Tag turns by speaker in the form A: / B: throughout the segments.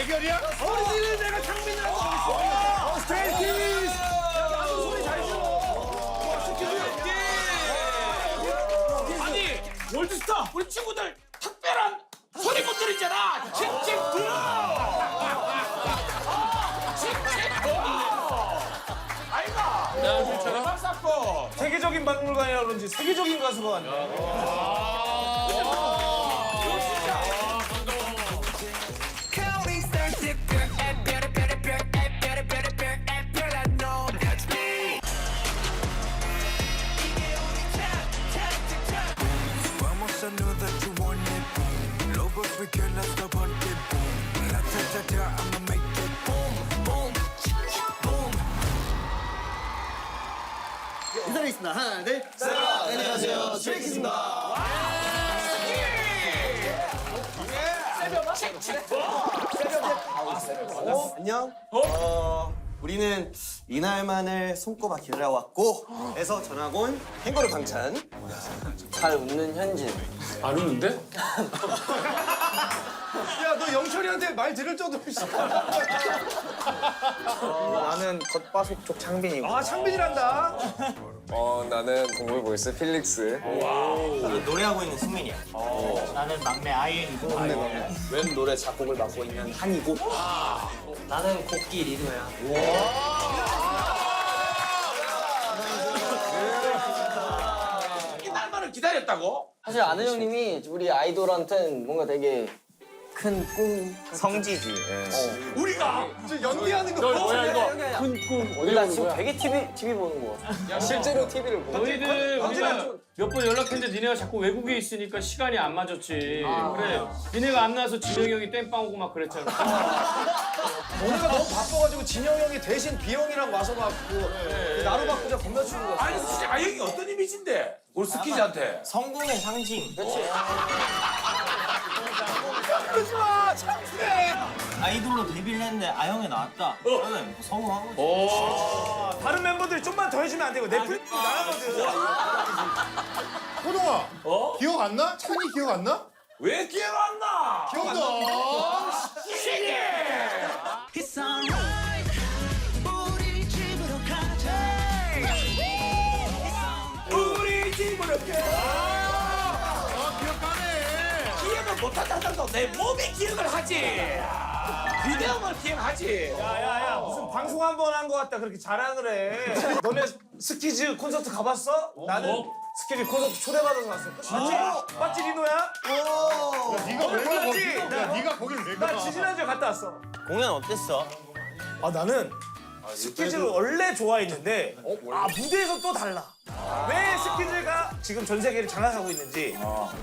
A: 대결이야?
B: 소리 지르는 내가 창빈이라고 하겠어. 스트레이키즈. 나도 소리 잘 질러.
C: 아니 월드스타 우리 친구들 특별한 소리 못 들었잖아. 칙칙 들어. 칙칙 들어. 아이가. 대박 사건.
B: 세계적인 박물관이라 그런지 세계적인 가수가 왔네.
D: I know that you want it, boom. Logos we kill us the one it, boom. La ta ta ta, I'ma make it boom, boom, boom.
E: 인사드리겠습니다. 하나, 둘, 셋. 안녕하세요. 스트레이키즈입니다. 안녕. 우리는 이날만을 손꼽아 기다려왔고 해서 전학 온 캥거루 방찬. 잘 웃는 현진.
C: 안 웃는데?
B: 야, 너 영철이한테 말 들을 정도로
E: 나는 겉바속 쪽 창빈이고.
B: 아, 창빈이란다.
F: 나는 동물보이스 필릭스.
E: 나는 노래하고 있는 승민이야.
G: 나는 막내 아이엔이고
E: 웹 노래 작곡을 맡고 있는 한이고.
G: 나는 곡기 리노야.
C: 이날만을 기다렸다고?
H: 사실 아는 형님이 우리 아이돌한테는 뭔가 되게 큰 꿈.
E: 성지지.
C: 우리가
B: 저 연기하는 거
C: 뭐야 이거?
H: 나 지금 되게 TV 보는 거.
F: 실제로 TV를 보고.
I: 너희들 우리가 몇 번 연락했는데 니네가 자꾸 외국에 있으니까 시간이 안 맞았지. 그래. 니네가 안 나와서 진영이 형이 땜빵 오고 막 그랬잖아.
B: 오늘가 너무 바빠가지고 진영 형이 대신 비영이랑 와서 맞고 나로 바꾸자 겁나 추는 거야.
C: 아니 진짜 아영이 어떤 이미지인데? 우리 스키즈한테.
G: 성공의 상징.
B: 그러지마, 창피해.
G: 아이돌로 데뷔를 했는데 아영에 나왔다. 그러면 성공한 거지.
B: 다른 멤버들이 좀만 더 해주면 안 되고 넷플릭스 나가거든.
A: 호동아. 기억 안 나? 찬이 기억 안 나?
C: 왜 기억 안 나?
A: 기억나.
C: 시계.
D: It's alright. 우리 집으로 가자.
C: 우리 집으로
A: 기억하네.
C: 기억을 못한다고 내 몸이 기억을 하지. 비대형을 기억하지.
B: 야야야, 무슨 방송 한 번 한 거 같다 그렇게 자랑을 해. 너네 스키즈 콘서트 가봤어? 나는 스키즈 콘서트 초대받아서 갔어. 맞지? 맞지 리노야?
A: 네가 왜 가?
B: 몰랐지?
A: 야, 네가 거길 왜 가?
B: 나 지지난주에 갔다 왔어.
G: 공연 어땠어?
B: 아 나는 스키즈를 원래 좋아했는데 무대에서 또 달라. 왜 스키즈가 지금 전 세계를 장악하고 있는지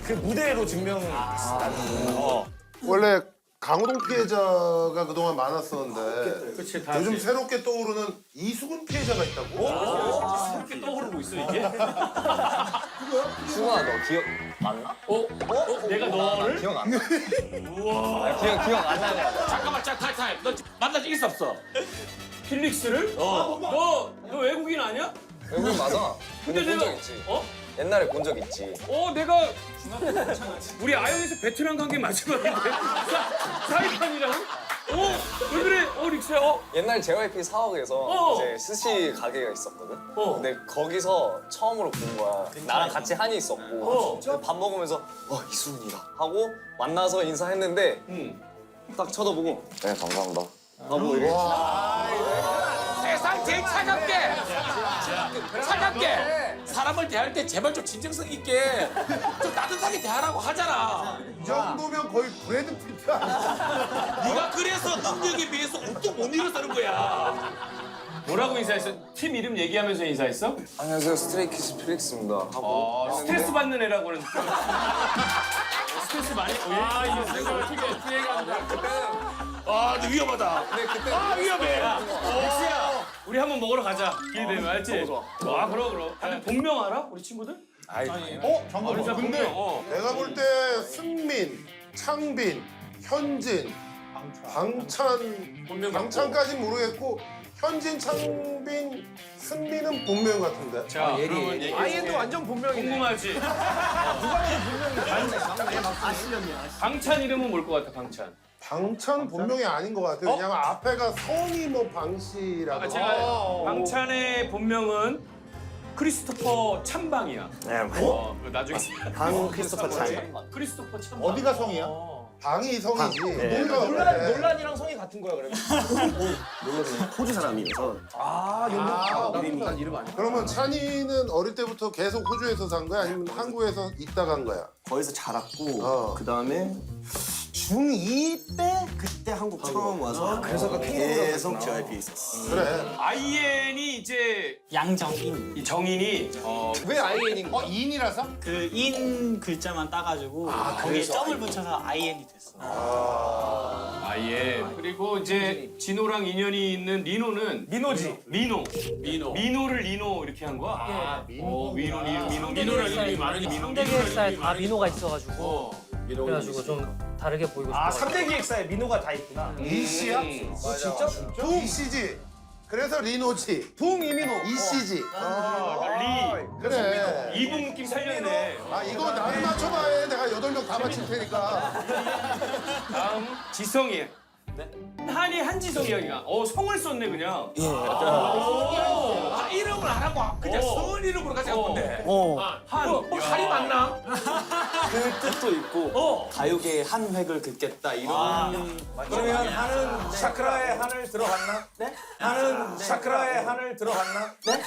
B: 그 무대로 증명하는 거.
A: 원래 강호동 피해자가 그동안 많았었는데
I: 그치, 다
A: 요즘
I: 알지.
A: 새롭게 떠오르는 이수근 피해자가 있다고?
I: 이렇게 떠오르고 있어 이게?
F: 수근아 너 기억 안 나?
I: 내가 너를?
F: 기억 안 나? 우와. 기억 안 나냐?
C: 잠깐만, 타임. 너 만난 적 있어 없어?
I: 필릭스를? 너 외국인 아니야?
F: 외국인 맞아. 근데 본 적
I: 내가-
F: 있지.
I: 어?
F: 옛날에 본 적 있지.
I: 내가 우리 아영에서 베트남 간 게 마지막인데 사이판이랑? 왜 그래? 릭스야?
F: 옛날 JYP 사옥에서 이제 스시 가게가 있었거든. 근데 거기서 처음으로 본 거야. 나랑 같이 한이 있었고 밥 먹으면서 이수근이다 하고 만나서 인사했는데 딱 쳐다보고 네 감사합니다 하고 이래.
C: 세상 제일 차갑게 사람을 대할 때 제발 좀 진정성 있게 좀 따뜻하게 대하라고 하잖아.
A: 이 정도면 거의 브래드 피트 아니야?
C: 네가 그래서 능력에 비해서 옷도 못 일어서는 거야.
I: 뭐라고 인사했어? 팀 이름 얘기하면서 인사했어?
F: 안녕하세요 스트레이키즈 필릭스입니다 하고
I: 스트레스 받는 애라고 그러는 스트레스 많이 이거 생각을 어떻게 한다.
C: 아, 근데 위험하다.
F: 근데 그때
C: 위험해.
I: 릭스야 우리 한번 먹으러 가자. 기회되면 알지? 그럼. 다들 본명 알아? 우리 친구들?
A: 잠깐만. 근데 내가 볼 때 승민, 창빈, 현진, 방찬까진 모르겠고 현진, 창빈, 승민은 본명 같은데.
I: 자, 그러면 얘기해.
B: 아이엔도 완전 본명이네.
I: 궁금하지? 방찬 이름은 뭘 것 같아, 방찬?
A: 방찬 본명이 아닌 것 같아요. 왜냐면 앞에가 성이 뭐 방씨라고.
I: 제가 방찬의 본명은 크리스토퍼 찬방이야. 나중에
E: 방 크리스토퍼 찬.
I: 크리스토퍼 찬방.
A: 어디가 성이야? 방이 성이지. 뭔가
B: 논란이랑 성이 같은 거야 그러면.
E: 호주 사람이라서.
A: 그러면 찬이는 어릴 때부터 계속 호주에서 산 거야? 아니면 한국에서 있다 간 거야?
E: 거기서 자랐고
A: 어.
E: 그 다음에 중2 때 그때 한국 처음 와서 그래서 계속 JYP에 있었어.
A: 그래.
I: IN이 이제
G: 양정인.
I: 이 정인이
B: 왜 IN인 거야?
A: 인이라서?
G: 그 인 글자만 따가지고 거기에 점을 붙여서 IN이 됐어.
I: IN. 그리고 이제 진호랑 인연이 있는 리노는
B: 민호지.
I: 민호를 리노 이렇게 한 거야. 민호를 이름이 많으니
J: 상대 기획사에 다 민호가 있어가지고 그래가지고 좀 다르게 보이고
B: 아
J: 싶어가지고
B: 3대 기획사에 민호가 다 있구나.
A: 이씨야? 진짜? 이씨지. 그래서 리노지.
B: 붕 이민호.
A: 이씨지. 그래.
I: 이분 느낌 살렸네.
A: 아 이거 나를 맞춰봐. 내가 8명 다 맞힐 테니까.
I: 다음 지성이. 한이 한지성이야. 성을 썼네 그냥.
C: 이름을 안 하고 그냥 성은 이름으로 가져간 건데.
I: 한.
C: 할이 맞나?
E: 그 뜻도 있고 가요계의 한 획을 긋겠다 이런.
B: 그러면 한은 샤크라의 한을 들어봤나? 네? 한은 샤크라의 한을 들어봤나? 네?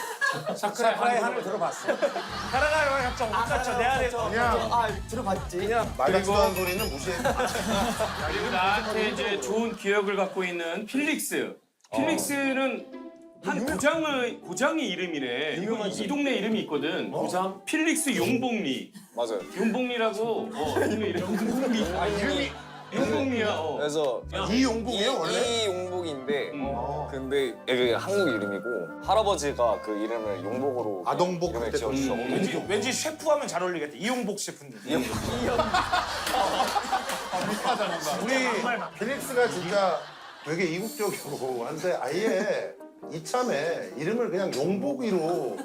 B: 샤크라의 한을 들어봤어. 가라가라 합정 못 갖춰 내 안에서.
A: 그냥
E: 들어봤지.
A: 그냥 말같지도 않은 소리는 무시해.
I: 그리고 나한테 이제 좋은 기억을 갖고 있는 필릭스. 필릭스는 한 고장의 이름이래. 이 동네 이름이 있거든. 고장? 필릭스 용복리.
F: 맞아요.
I: 용복리라고. 동네 이름. 용복리. 아 이름이 용복리야.
F: 그래서
A: 이용복이에요 원래?
F: 이용복인데 근데 이게 한국 이름이고 할아버지가 그 이름을 용복으로
A: 아동복
F: 이름을
A: 그때
F: 지어주셔서
B: 왠지 셰프 하면 잘 어울리겠다. 이용복 셰프님.
A: 우리 필릭스가 진짜 되게 이국적이고 한데 아예 이참에 이름을 그냥 용복이로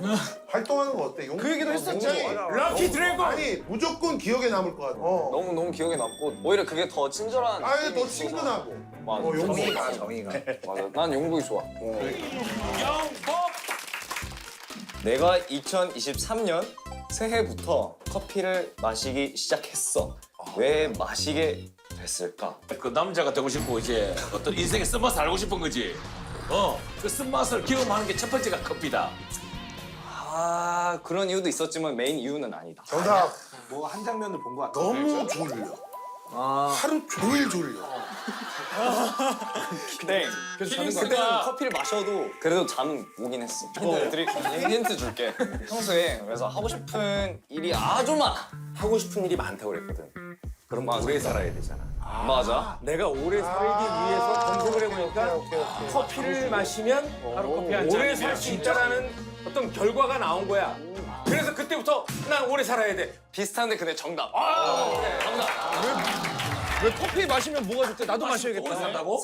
A: 활동하는 거 어때?
B: 그 얘기도 했었지.
A: 럭키 드래곤! 아니 무조건 기억에 남을 것 같아.
F: 너무 기억에 남고 오히려 그게 더 친절한
A: 아예
F: 느낌이
A: 더
F: 있어서.
A: 친근하고.
F: 맞아.
A: 용복이가.
F: 맞아. 난 용복이 좋아. 내가 2023년 새해부터 커피를 마시기 시작했어. 왜 마시게 됐을까?
C: 그 남자가 되고 싶고 이제 어떤 인생의 쓴맛을 알고 싶은 거지. 그 쓴맛을 경험하는 게 첫 번째가 커피다.
F: 아 그런 이유도 있었지만 메인 이유는 아니다.
A: 정답.
B: 뭐 한 장면을 본 것 같아.
A: 너무 졸려. 하루 종일 졸려.
F: 네. 그때는 커피를 마셔도 그래도 잠 오긴 했어. 힌트 줄게. 평소에 그래서 하고 싶은 일이 아주 많아.
E: 하고 싶은 일이 많다고 그랬거든. 그럼 오래 살아야 되잖아.
F: 맞아.
B: 내가 오래 살기 위해서 검색을 해보니까 커피를 마시면
I: 하루 커피 한 잔.
B: 오래 살 수 있다라는 어떤 결과가 나온 거야. 그래서 그때부터 난 오래 살아야 돼.
F: 비슷한데 근데 정답.
B: 왜 커피 마시면 뭐가 좋대? 나도 마셔야겠다.
C: 산다고?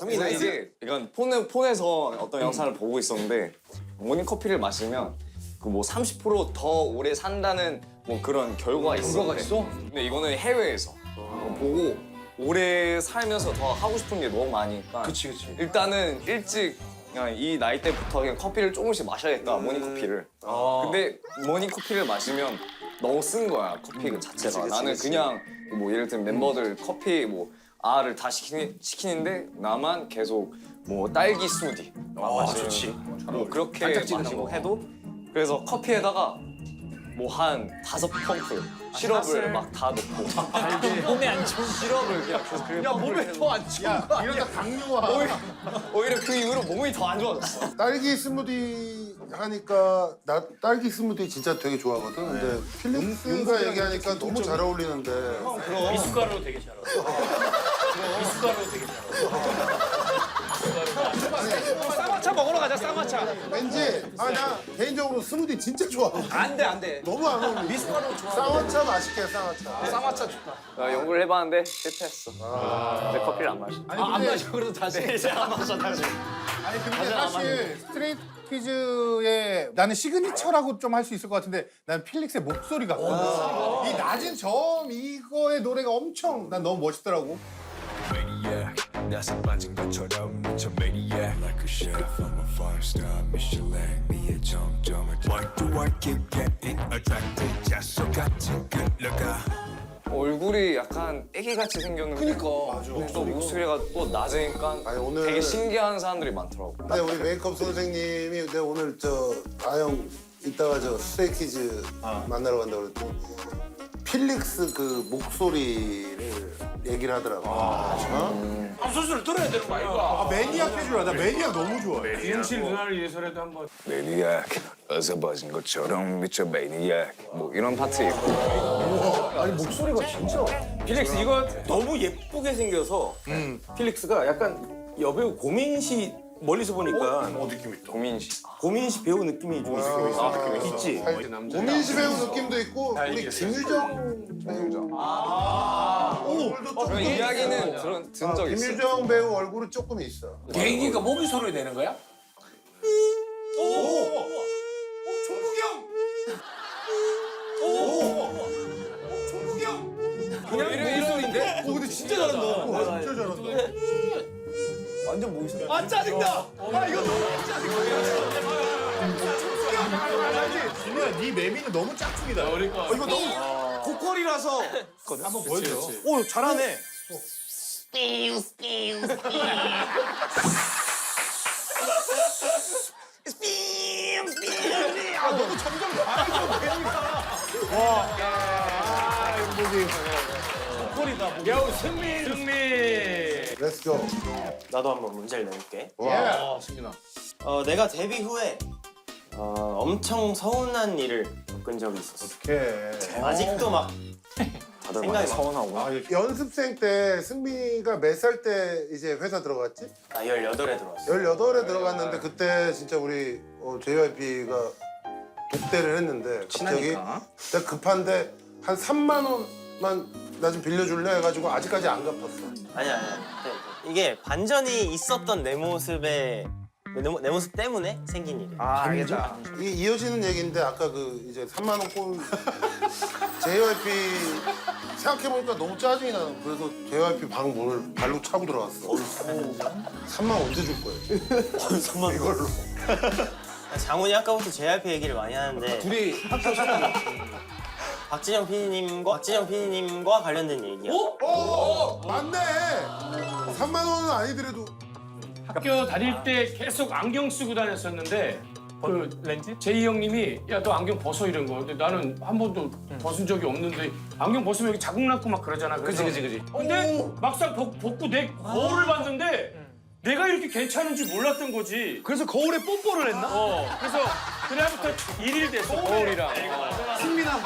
F: 이건 폰에서 어떤 영상을 보고 있었는데 모닝 커피를 마시면 그 뭐 30% 더 오래 산다는 뭐 그런 결과가 있어.
B: 결과가 있어?
F: 근데 이거는 해외에서 보고 오래 살면서 더 하고 싶은 게 너무 많으니까.
B: 그치.
F: 일단은 일찍 그냥 이 나이 때부터 그냥 커피를 조금씩 마셔야겠다 모닝 커피를. 근데 모닝 커피를 마시면 너무 쓴 거야 커피 그 자체가. 나는 그냥 뭐 예를 들면 멤버들 커피 뭐 아를 다 시키는데 나만 계속 뭐 딸기 스무디 좋지. 뭐 그렇게 마시고 해도 그래서 커피에다가 뭐 한 5펌프 시럽을 막 다 넣고
G: 몸에 안 좋은.
F: 시럽을 그냥 계속
B: 야 몸에 더 안 좋은 거 아니야?
A: 이러다 당뇨와.
F: 오히려 그 이후로 몸이 더 안 좋아졌어.
A: 딸기 스무디 하니까 나 딸기 스무디 진짜 되게 좋아하거든. 근데 필릭스가 얘기하니까 너무 잘 어울리는데.
I: 미숫가루 되게 잘 어울려. 미숫가루 되게 잘 어울려.
B: 쌍화차 먹으러 가자. 쌍화차.
A: 왠지 나 개인적으로 스무디 진짜 좋아하거든.
B: 안 돼.
A: 너무 안 어울려.
B: 미숫가루 좋아.
A: 쌍화차 맛있게 쌍화차.
B: 쌍화차 좋다.
F: 나 연구를 해봤는데 실패했어. 이제 커피를 안 마셔.
A: 아니 근데
B: 그래도 다시.
F: 이제 안 마셔 다시.
K: 아니 근데 사실 스트레이트 퀴즈의 나는 시그니처라고 좀 할 수 있을 것 같은데 난 필릭스의 목소리가 이 낮은 저음 이거의 노래가 엄청 난 너무 멋있더라고.
D: Maniac, 나서 빠진 것처럼 미쳐 maniac Like a chef, I'm a 5-star Michelin 미의 정점을 Why do I keep getting attracted 자석 같은 끌려가
F: 얼굴이 약간 애기같이 생겼는데 또 목소리가 또 낮으니까
A: 아니, 오늘-
F: 되게 신기한 사람들이 많더라고.
A: 근데 우리 메이크업 선생님이 내가 오늘 저 아영 이따가 저 스트레이키즈 만나러 간다고 그랬더니 필릭스 그 목소리를 얘기를 하더라고.
C: 수술을 들어야 되는 거 아이가?
K: 매니악 해주라. 나 매니악 너무 좋아해.
I: 이응실 누나를 위해서라도 한번.
F: 매니악 어서 빠진 것처럼 미쳐 매니악 뭐 이런 파트 있고.
E: 아니 목소리가 진짜. 필릭스 이거 너무 예쁘게 생겨서 필릭스가 약간 여배우 고민 씨 멀리서 보니까
F: 고민 씨.
E: 고민 씨 배우 느낌이 좀 있어. 있지.
A: 고민시 배우 느낌도 있고 우리 김유정 배우. 얼굴도
F: 그런
A: 조금
F: 이야기는 들은 적 있어.
A: 김유정 배우 얼굴은 조금 있어.
C: 개인기가 몸이 소리 내는 거야?
E: 그냥 이런 소리인데?
K: 근데 진짜 잘한다. 진짜 잘한다.
E: 완전 멋있어.
K: 아 짜증나. 아 이거 너무 짜증나. 진우야, 네 매미는 너무 짝퉁이다.
B: 이거 너무 고퀄이라서
K: 한번 보여줘.
B: 오 잘하네.
K: 아 너도 점점 잘해져 매미가. 와. 아 행복이.
B: 고퀄이다.
I: 야우 승리.
A: Let's go.
H: 나도 한번 문제를 내볼게.
A: 와.
H: 내가 데뷔 후에 엄청 서운한 일을 겪은 적이 있었어.
A: 오케이.
H: 아직도 막
F: 다들 많이 서운하고.
A: 아, 연습생 때 승민이가 몇 살 때 이제 회사 들어갔지?
H: 나 18에 들어왔어.
A: 18에 들어갔는데 그때 진짜 우리 JYP가 독대를 했는데 갑자기 내가 급한데 한 3만 원만 나 좀 빌려줄래 해가지고 아직까지 안 갚았어.
H: 아니야. 이게 반전이 있었던 내 모습에 내 모습 때문에 생긴 일이야.
B: 아 알겠다.
A: 이게 이어지는 얘기인데 아까 그 이제 3만 원 꼴 JYP 생각해보니까 너무 짜증이 나는. 그래서 JYP 방 문을 발로 차고 들어갔어. 3만 원 언제 줄 거예요?
H: 3만 원.
A: 이걸로.
H: 장훈이 아까부터 JYP 얘기를 많이 하는데
E: 둘이 학교 사람.
H: 박진영 PD님과 관련된 얘기야.
A: 맞네. 3만 원은 아니더라도
I: 학교 다닐 때 계속 안경 쓰고 다녔었는데 그
J: 렌즈?
I: 제이 형님이 야 너 안경 벗어 이런 거. 근데 나는 한 번도 벗은 적이 없는데 안경 벗으면 여기 자국 났고 막 그러잖아. 그래서
B: 그지.
I: 근데 막상 벗고 내 거울을 봤는데 내가 이렇게 괜찮은지 몰랐던 거지.
B: 그래서 거울에 뽀뽀를 했나?
I: 그래서 그날부터 일일 됐어 거울이랑.
B: 승민아.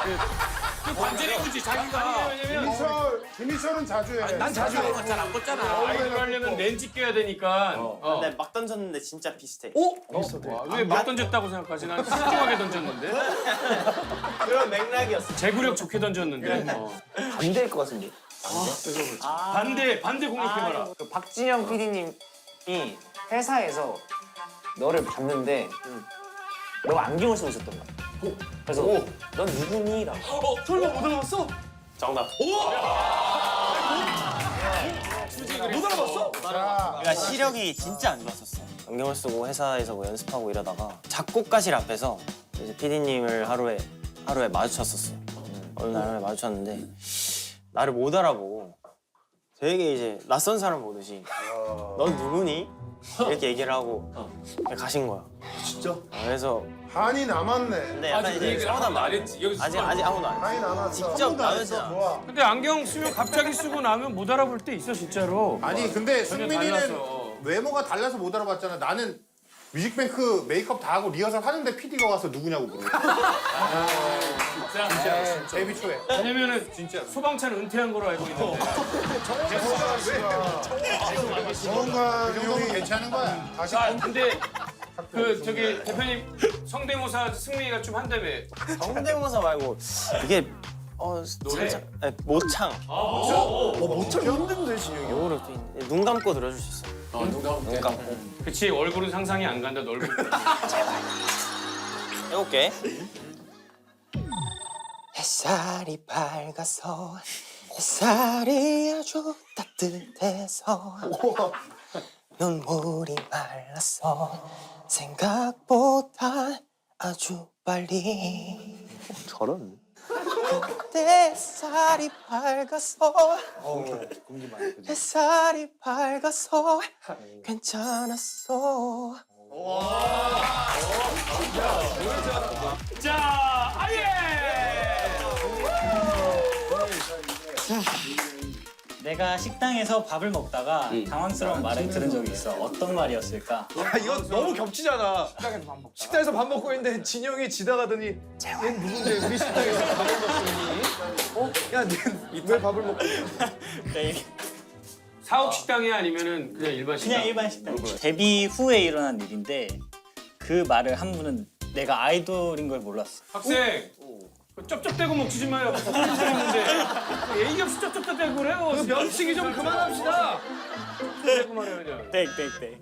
C: 완전히 굳이 자기가
I: 왜냐면
A: 김희철은 자주 해.
B: 난 자주 해.
C: 잘안 걷잖아.
I: 아이돌 하려면 렌즈 껴야 되니까.
H: 근데 막 던졌는데 진짜 비슷해.
I: 왜 막 던졌다고 생각하지? 난 신중하게 던졌는데.
H: 그런 맥락이었어.
I: 제구력 좋게 던졌는데.
E: 반대일 것 같은데.
I: 반대 공격해봐라.
L: 박진영 PD님이 회사에서 너를 봤는데 너가 안경을 쓰고 있었던 거야. 그래서 넌 누구니? 라고.
B: 설마 못 알아봤어?
H: 정답.
B: 못 알아봤어?
H: 그러니까 시력이 진짜 안 좋았었어. 안경을 쓰고 회사에서 뭐 연습하고 이러다가 작곡가실 앞에서 이제 PD님을 하루에 마주쳤었어. 어느 날 하루에 마주쳤는데 나를 못 알아보고 되게 이제 낯선 사람 보듯이 넌 누구니? 이렇게 얘기를 하고 그냥 가신 거야.
A: 진짜?
H: 그래서
A: 한이 남았네.
H: 근데 약간 이제 서운한 마음. 아직 아무도 안 했어.
A: 한이 남았어.
H: 직접 나누진
A: 좋아.
H: 않아.
I: 근데 안경 쓰면 갑자기 쓰고 나면 못 알아볼 때 있어 진짜로.
K: 아니 근데
I: 전혀
K: 승민이는
I: 달라서.
K: 외모가 달라서 못 알아봤잖아. 나는 뮤직뱅크 메이크업 다 하고 리허설 하는데 PD가 와서 누구냐고 물어. 진짜 데뷔 초에.
I: 왜냐면은 진짜 소방차는 은퇴한 거로 알고 있는데.
A: 정은가
K: 그 정도면 괜찮은 거야. 다시
I: 근데 그 저기 대표님 성대모사 승민이가 좀 한다며.
H: 성대모사 말고 이게 살짝 모창.
E: 모창 힘든데 진영이.
H: 요거를 또 있는데 눈 감고 들어줄 수 있어. 눈 감고.
I: 그치 얼굴은 상상이 안 간다 너 얼굴.
H: 해볼게. 햇살이 밝아서 햇살이 아주 따뜻해서 눈물이 말랐어 생각보다 아주 빨리
F: 저런.
H: 그때 햇살이 밝아서 햇살이 밝아서 괜찮았어
I: 자, 아예.
J: 내가 식당에서 밥을 먹다가 당황스러운 말을 들은 적이 있어. 어떤 말이었을까?
E: 이거 너무 겹치잖아. 식당에서 밥 먹고 있는데 진영이 지나가더니 얘 누군데 우리 식당에서 밥을 먹고 있니? 야, 왜 밥을 먹고 있니?
I: 사업 식당이 아니면은 그냥 일반 식당?
J: 그냥 일반 식당. 데뷔 후에 일어난 일인데 그 말을 한 분은 내가 아이돌인 걸 몰랐어.
I: 학생. 그 쩝쩝대고 먹지 마요. 무슨 사람인데 예의 없이 쩝쩝대고 그래요.
E: 그 면치기 좀 그만합시다.
I: 대고 말해요 그냥.
J: 땡땡땡.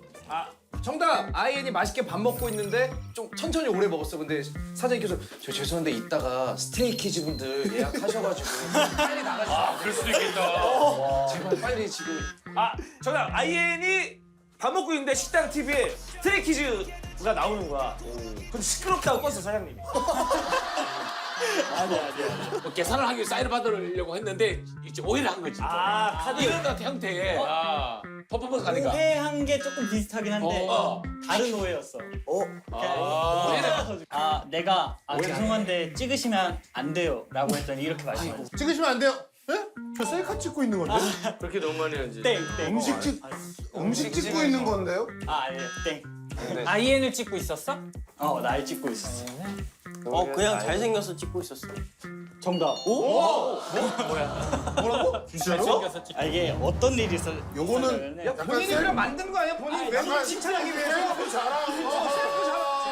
E: 정답! 아이엔이 맛있게 밥 먹고 있는데 좀 천천히 오래 먹었어. 근데 사장님께서 저 죄송한데 이따가 스트레이키즈 분들 예약하셔가지고 빨리 나가주세요.
I: 아, 그럴 수도 있겠다.
E: 제발 빨리 지금.
B: 정답. 아이엔이 밥 먹고 있는데 식당 TV에 스트레이키즈가 나오는 거야. 근데 시끄럽다고 껐어 사장님이.
J: 아니야.
C: 뭐 계산을 하기 위해 사인을 받으려고 했는데 이제 오해를 한 거지.
B: 카드.
C: 이런 같은 형태의 퍼포먼스 가니까.
J: 오해한 게 조금 비슷하긴 한데 다른 오해였어. 내가 죄송한데 찍으시면 안 돼요라고 했더니 이렇게 말씀하셨어.
K: 찍으시면 안 돼요. 예? 저 셀카 찍고 있는 건데.
I: 그렇게 너무 많이 하지.
J: 땡.
A: 음식 찍고 있는 건데요?
J: 아니에요. 땡.
G: 아이엔을 찍고 있었어?
J: 날 찍고 있었어.
H: 그냥 잘생겨서 찍고 있었어
J: 정답.
A: 진짜로?
J: 이게 어떤 일이 있어?
A: 요거는
E: 야, 본인이 그냥 만든 거 아니야? 본인이 왜
A: 약간
E: 칭찬하기 위해서?
A: 셀프 자랑.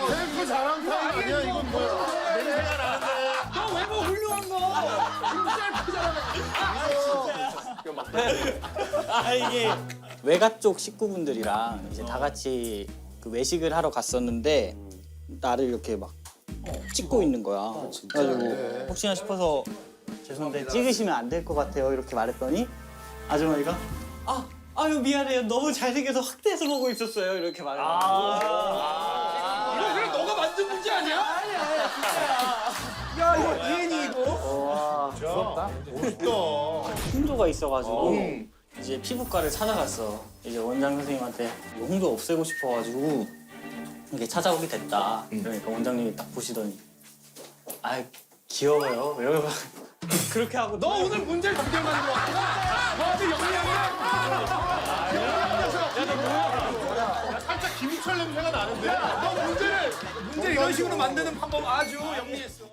A: 셀프 자랑 타임 아니야? 이건 뭐야? 냄새가 나는데.
E: 너 외모 훌륭한 거.
J: 이게 외가 쪽 식구분들이랑 이제 다 같이 그 외식을 하러 갔었는데 나를 이렇게 막 찍고 있는 거야. 그래가지고 혹시나 싶어서 죄송한데 찍으시면 안 될 것 같아요 이렇게 말했더니 아주머니가 아유 미안해요 너무 잘생겨서 확대해서 보고 있었어요 이렇게 말해요.
E: 이거 그냥 너가 만든 문제 아니야? 야, 이거 이엔이 이거.
K: 부럽다. 멋있다.
J: 홍조가 있어가지고 이제 피부과를 찾아갔어. 이제 원장 선생님한테 이거 홍조 없애고 싶어가지고 이렇게 찾아오게 됐다. 그러니까 원장님이 딱 보시더니 귀여워요. 이러고 그렇게 하고
E: 너 오늘 문제를 2개 만들어 왔구나. 너한테 영리하냐?
K: 살짝 김희철 냄새가 나는데.
E: 너 문제 이런 식으로 만드는 방법 아주 영리했어.